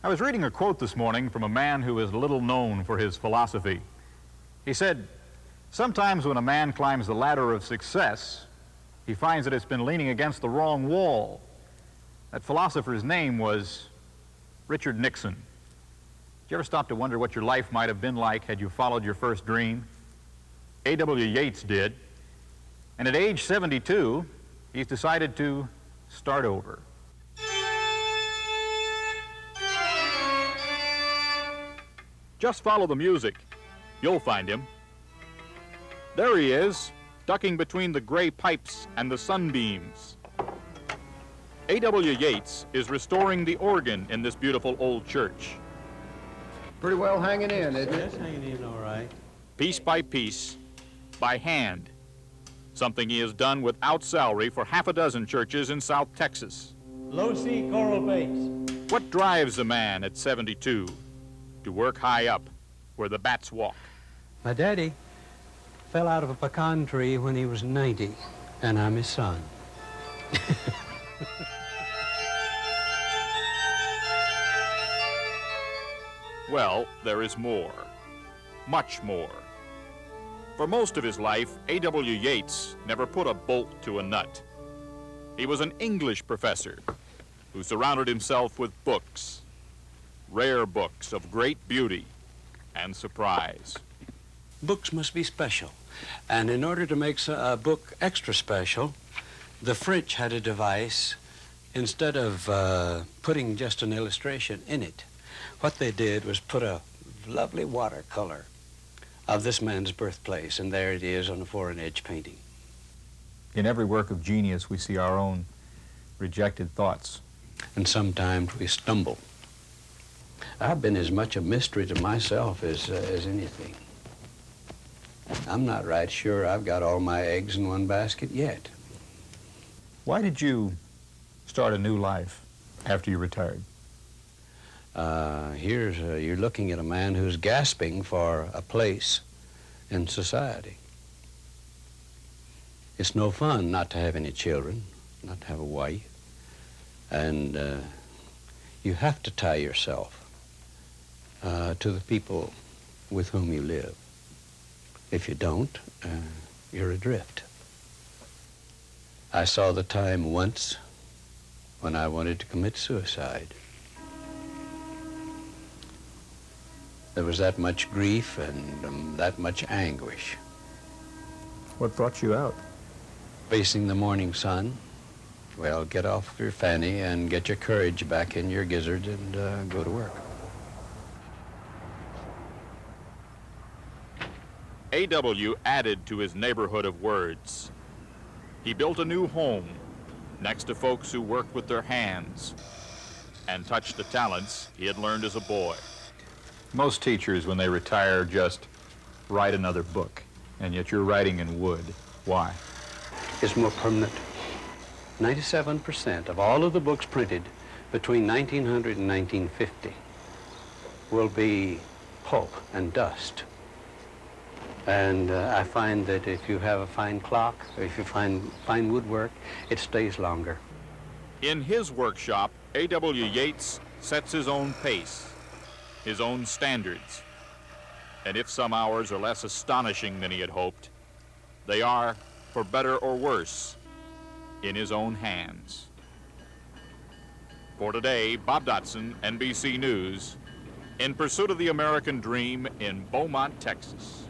I was reading a quote this morning from a man who is little known for his philosophy. He said, "Sometimes when a man climbs the ladder of success, he finds that it's been leaning against the wrong wall." That philosopher's name was Richard Nixon. Did you ever stop to wonder what your life might have been like had you followed your first dream? A.W. Yeats did. And at age 72, he's decided to start over. Just follow the music. You'll find him. There he is, ducking between the gray pipes and the sunbeams. A.W. Yeats is restoring the organ in this beautiful old church. Pretty well hanging in, isn't it? Yes, hanging in all right. Piece by piece, by hand. Something he has done without salary for half a dozen churches in South Texas. Low C choral bass. What drives a man at 72 to work high up where the bats walk? My daddy fell out of a pecan tree when he was 90, and I'm his son. Well, there is more, much more. For most of his life, A.W. Yeats never put a bolt to a nut. He was an English professor who surrounded himself with books, rare books of great beauty and surprise. Books must be special, and in order to make a book extra special, the French had a device. Instead of putting just an illustration in it, what they did was put a lovely watercolor of this man's birthplace, and there it is on a foreign edge painting. In every work of genius, we see our own rejected thoughts. And sometimes we stumble. I've been as much a mystery to myself as anything. I'm not right sure I've got all my eggs in one basket yet. Why did you start a new life after you retired? You're looking at a man who's gasping for a place in society. It's no fun not to have any children, not to have a wife, and you have to tie yourself to the people with whom you live. If you don't, you're adrift. I saw the time once when I wanted to commit suicide. There was that much grief and that much anguish. What brought you out? Facing the morning sun. Well, get off your fanny and get your courage back in your gizzard and go to work. A.W. added to his neighborhood of words. He built a new home next to folks who worked with their hands and touched the talents he had learned as a boy. Most teachers, when they retire, just write another book, and yet you're writing in wood. Why? It's more permanent. 97% of all of the books printed between 1900 and 1950 will be pulp and dust. And I find that if you have a fine clock, or if you find fine woodwork, it stays longer. In his workshop, A.W. Yeats sets his own pace, his own standards. And if some hours are less astonishing than he had hoped, they are, for better or worse, in his own hands. For today, Bob Dotson, NBC News, in pursuit of the American dream in Beaumont, Texas.